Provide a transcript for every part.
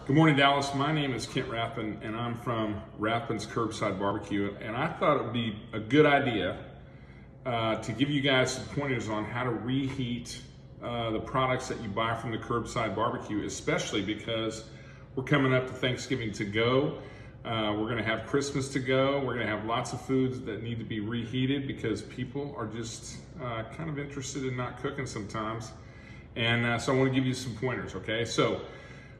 Good morning, Dallas. My name is Kent Rathbun, and I'm from Rathbun's Curbside Barbecue. And I thought it would be a good idea to give you guys some pointers on how to reheat the products that you buy from the Curbside Barbecue, especially because we're coming up to Thanksgiving to go. We're going to have Christmas to go. We're going to have lots of foods that need to be reheated because people are just kind of interested in not cooking sometimes. And so I want to give you some pointers, okay? So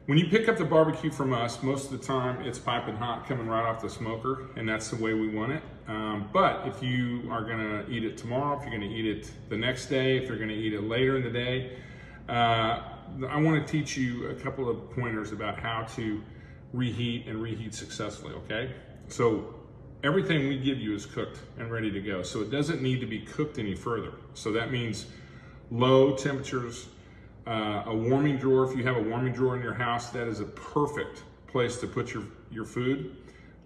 when you pick up the barbecue from us, most of the time it's piping hot coming right off the smoker, and that's the way we want it. But if you are gonna eat it tomorrow, if you're gonna eat it the next day, if you're gonna eat it later in the day, I wanna teach you a couple of pointers about how to reheat and reheat successfully, okay? So everything we give you is cooked and ready to go. So it doesn't need to be cooked any further. So that means low temperatures, a warming drawer. If you have a warming drawer in your house, that is a perfect place to put your food.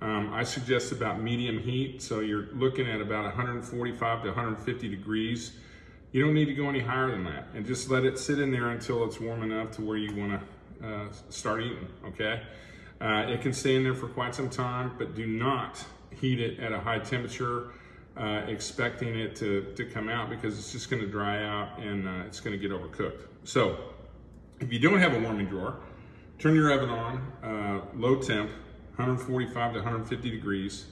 I suggest about medium heat, so you're looking at about 145 to 150 degrees. You don't need to go any higher than that, and just let it sit in there until it's warm enough to where you want to start eating, okay? It can stay in there for quite some time, but do not heat it at a high temperature expecting it to come out, because it's just going to dry out and it's going to get overcooked. So if you don't have a warming drawer, turn your oven on low temp, 145 to 150 degrees,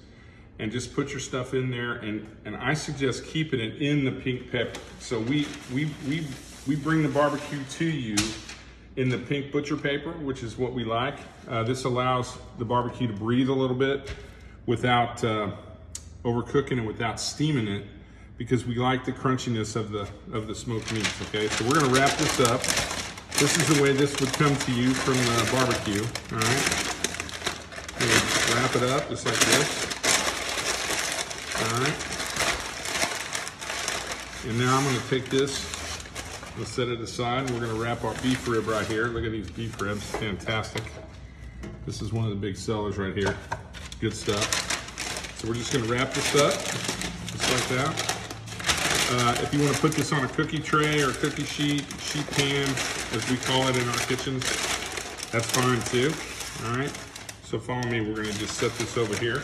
and just put your stuff in there, and I suggest keeping it in the pink pepper. So we bring the barbecue to you in the pink butcher paper, which is what we like. This allows the barbecue to breathe a little bit without overcooking it, without steaming it, because we like the crunchiness of the smoked meats, okay? So we're gonna wrap this up. This is the way this would come to you from the barbecue, all right? We'll wrap it up just like this, all right? And now I'm gonna take this, we'll set it aside, and we're gonna wrap our beef rib right here. Look at these beef ribs, fantastic. This is one of the big sellers right here, good stuff. So we're just gonna wrap this up, just like that. If you wanna put this on a cookie tray or a cookie sheet pan, as we call it in our kitchens, that's fine too, all right? So follow me, we're gonna just set this over here.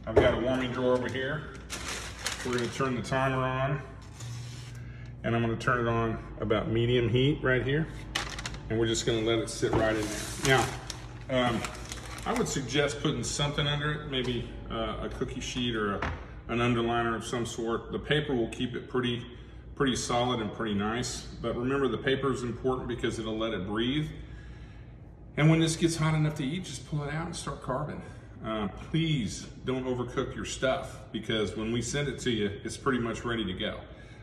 I've got a warming drawer over here. We're gonna turn the timer on, and I'm gonna turn it on about medium heat right here, and we're just gonna let it sit right in there. Now, I would suggest putting something under it, maybe a cookie sheet or an underliner of some sort. The paper will keep it pretty solid and pretty nice. But remember, the paper is important because it'll let it breathe. And when this gets hot enough to eat, just pull it out and start carving. Please don't overcook your stuff, because when we send it to you, it's pretty much ready to go.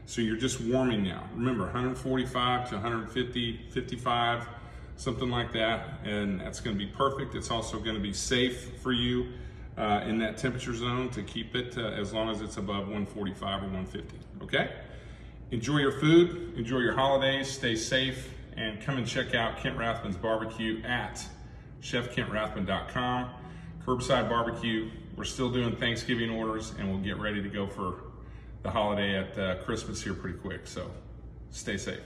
So you're just warming now. Remember, 145 to 150, 55, something like that, and that's going to be perfect. It's also going to be safe for you in that temperature zone to keep it as long as it's above 145 or 150, okay? Enjoy your food, enjoy your holidays, stay safe, and come and check out Kent Rathbun's Barbecue at chefkentrathbun.com. Curbside Barbecue, we're still doing Thanksgiving orders, and we'll get ready to go for the holiday at Christmas here pretty quick, so stay safe.